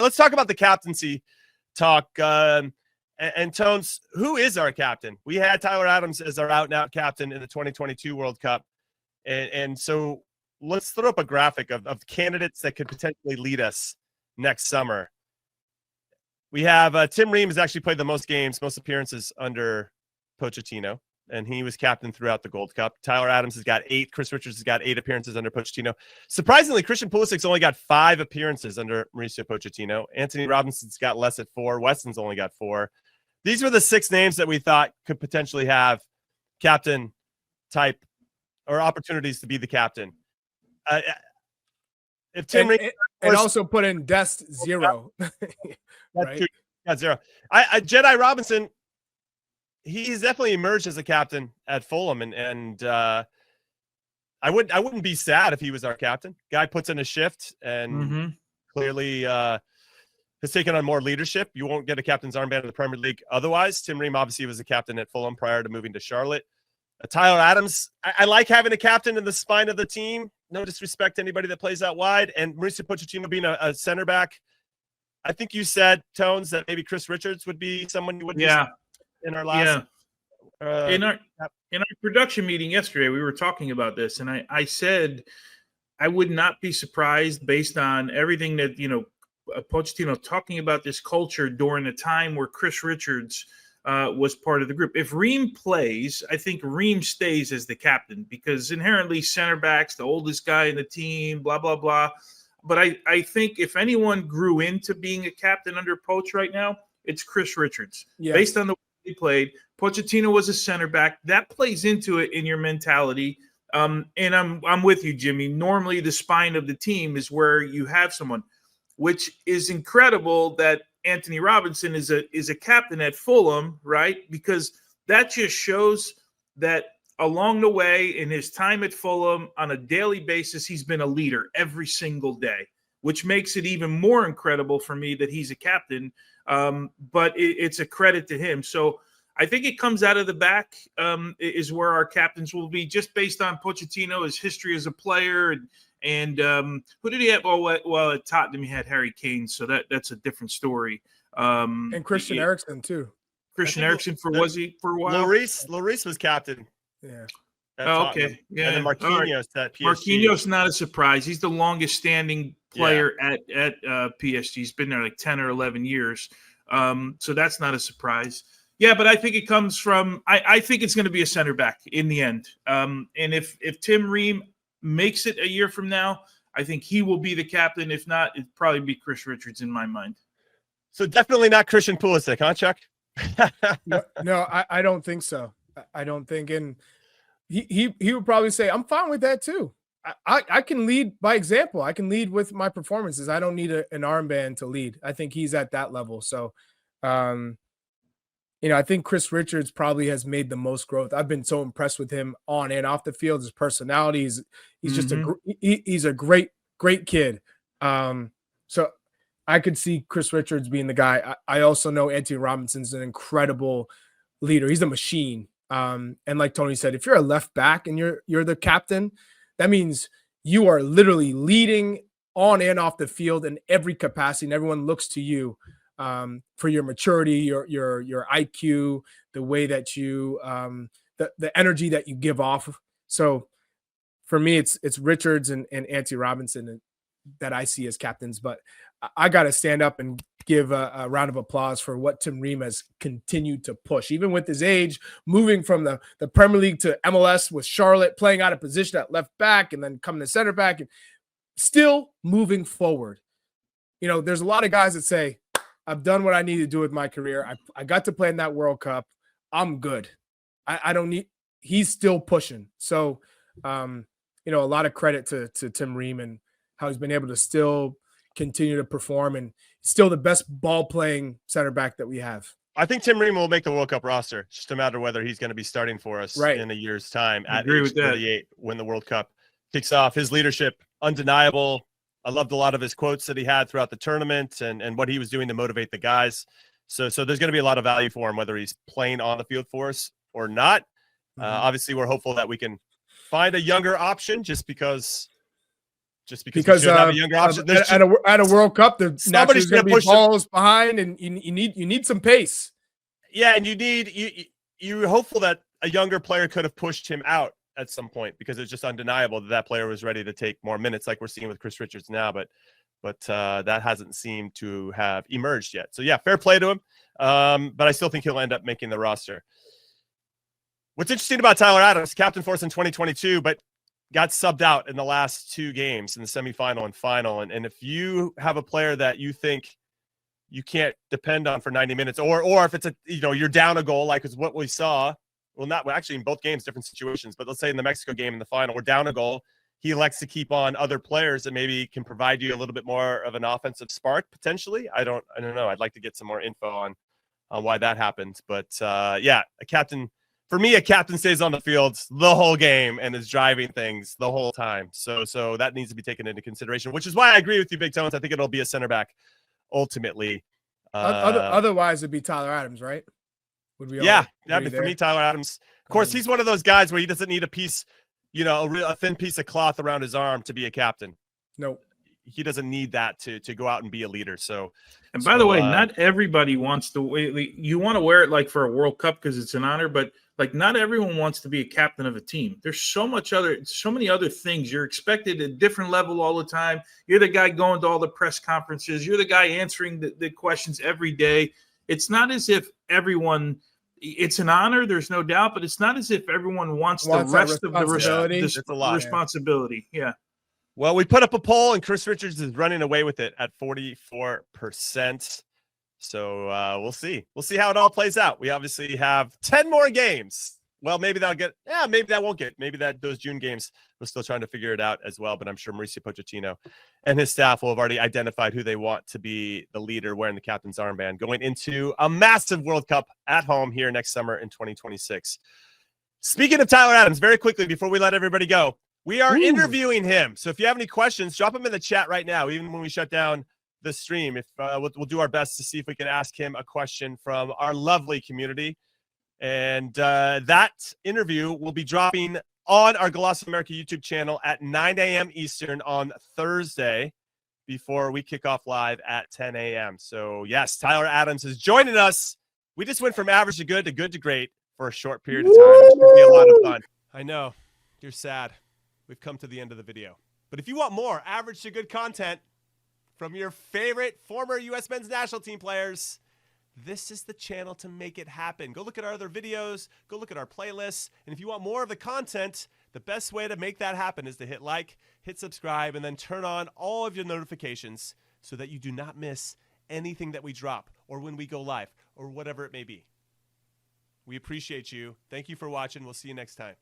let's talk about the captaincy talk. And Tones, who is our captain? We had Tyler Adams as our out-and-out captain in the 2022 World Cup. And so let's throw up a graphic of candidates that could potentially lead us next summer. We have Tim Ream has actually played the most games, most appearances under Pochettino, and he was captain throughout the Gold Cup. Tyler Adams has got 8. Chris Richards has got 8 appearances under Pochettino. Surprisingly, Christian Pulisic's only got 5 appearances under Mauricio Pochettino. Anthony Robinson's got less at 4. Weston's only got 4. These were the 6 names that we thought could potentially have captain type or opportunities to be the captain. If Tim Ream and also put in Dest 0. Right? Got 0. Jedi Robinson, he's definitely emerged as a captain at Fulham, and I wouldn't be sad if he was our captain. Guy puts in a shift and clearly has taken on more leadership. You won't get a captain's armband in the Premier League otherwise. Tim Ream obviously was a captain at Fulham prior to moving to Charlotte. Tyler Adams, I like having a captain in the spine of the team. No disrespect to anybody that plays out wide. And Mauricio Pochettino being a center back, I think you said, Tones, that maybe Chris Richards would be someone you would in our last in our production meeting yesterday. We were talking about this, and I said I would not be surprised based on everything that Pochettino talking about this culture during a time where Chris Richards was part of the group. If Ream plays, I think Ream stays as the captain because inherently center back's the oldest guy in the team, blah, blah, blah. But I think if anyone grew into being a captain under Poch right now, it's Chris Richards. Yeah. Based on the way he played, Pochettino was a center back. That plays into it in your mentality. And I'm with you, Jimmy. Normally the spine of the team is where you have someone, which is incredible that Anthony Robinson is a captain at Fulham, right? Because that just shows that along the way in his time at Fulham on a daily basis, he's been a leader every single day, which makes it even more incredible for me that he's a captain. But it's a credit to him. So I think it comes out of the back is where our captains will be, just based on Pochettino, his history as a player, and who did he have? Well, at Tottenham he had Harry Kane, so that's a different story. And Christian Eriksen too. Christian Eriksen was he for a while? Lloris was captain. Yeah. Oh, okay. Yeah. And then Marquinhos at PSG. Marquinhos, not a surprise. He's the longest standing player at PSG. He's been there like 10 or 11 years. So that's not a surprise. Yeah, but I think it comes from I think it's going to be a center back in the end. And if Tim Ream makes it a year from now, I think he will be the captain. If not, it'd probably be Chris Richards in my mind. So definitely not Christian Pulisic, huh, Chuck? No, I don't think so. I don't think, and he would probably say, I'm fine with that too. I can lead by example. I can lead with my performances. I don't need an armband to lead. I think he's at that level. So, I think Chris Richards probably has made the most growth. I've been so impressed with him on and off the field. His personality, he's just he's a great kid. So I could see Chris Richards being the guy. I also know Anthony Robinson's an incredible leader. He's a machine. And like Tony said, if you're a left back and you're the captain, that means you are literally leading on and off the field in every capacity, and everyone looks to you for your maturity, your IQ, the way that you the energy that you give off. So for me, it's Richards and Anthony Robinson that I see as captains. But I got to stand up and give a round of applause for what Tim Ream has continued to push, even with his age, moving from the Premier League to MLS with Charlotte, playing out of position at left back and then coming to center back and still moving forward. There's a lot of guys that say, I've done what I need to do with my career. I got to play in that World Cup. I'm good. I don't need – he's still pushing. So, a lot of credit to Tim Ream and how he's been able to still continue to perform and still the best ball-playing center back that we have. I think Tim Ream will make the World Cup roster. It's just a matter of whether he's going to be starting for us in a year's time at age 38 when the World Cup kicks off. His leadership, undeniable. I loved a lot of his quotes that he had throughout the tournament and what he was doing to motivate the guys. So there's going to be a lot of value for him, whether he's playing on the field for us or not. Obviously, we're hopeful that we can find a younger option just because just because you have a younger option. At a World Cup, the naturally going to be balls behind, and you need some pace. Yeah, and you're hopeful that a younger player could have pushed him out at some point, because it's just undeniable that player was ready to take more minutes, like we're seeing with Chris Richards now. But that hasn't seemed to have emerged yet. So yeah, fair play to him. But I still think he'll end up making the roster. What's interesting about Tyler Adams, captain for us in 2022, but got subbed out in the last 2 games, in the semifinal and final. And if you have a player that you think you can't depend on for 90 minutes, or if it's you're down a goal, like is what we saw. Well, actually in both games, different situations, but let's say in the Mexico game in the final, we're down a goal. He elects to keep on other players that maybe can provide you a little bit more of an offensive spark potentially. I don't know. I'd like to get some more info on why that happened. But yeah, a captain stays on the field the whole game and is driving things the whole time. So that needs to be taken into consideration, which is why I agree with you, Big Tones. I think it'll be a center back ultimately. Otherwise it'd be Tyler Adams, right? Would we? Yeah, for me, Tyler Adams. Of course, he's one of those guys where he doesn't need a piece, a thin piece of cloth around his arm to be a captain. No, he doesn't need that to go out and be a leader. So, and by the way, not everybody wants to. You want to wear it like for a World Cup because it's an honor, but like not everyone wants to be a captain of a team. There's so many other things. You're expected at a different level all the time. You're the guy going to all the press conferences. You're the guy answering the questions every day. It's not as if everyone. It's an honor, there's no doubt, but it's not as if everyone wants the rest of the responsibility. Yeah. Well, we put up a poll, and Chris Richards is running away with it at 44%. So we'll see. We'll see how it all plays out. We obviously have 10 more games. Well, maybe that'll get. Yeah, maybe that won't get. Maybe those June games, we're still trying to figure it out as well. But I'm sure Mauricio Pochettino and his staff will have already identified who they want to be the leader wearing the captain's armband going into a massive World Cup at home here next summer in 2026. Speaking of Tyler Adams, very quickly before we let everybody go, we are interviewing him. So if you have any questions, drop them in the chat right now. Even when we shut down the stream, if we'll do our best to see if we can ask him a question from our lovely community. And that interview will be dropping on our Gloss America YouTube channel at 9 a.m. Eastern on Thursday before we kick off live at 10 a.m. So, yes, Tyler Adams is joining us. We just went from average to good to great for a short period of time. It should be a lot of fun. I know. You're sad. We've come to the end of the video. But if you want more average to good content from your favorite former U.S. men's national team players, this is the channel to make it happen. Go look at our other videos. Go look at our playlists. And if you want more of the content, the best way to make that happen is to hit like, hit subscribe, and then turn on all of your notifications so that you do not miss anything that we drop or when we go live or whatever it may be. We appreciate you. Thank you for watching. We'll see you next time.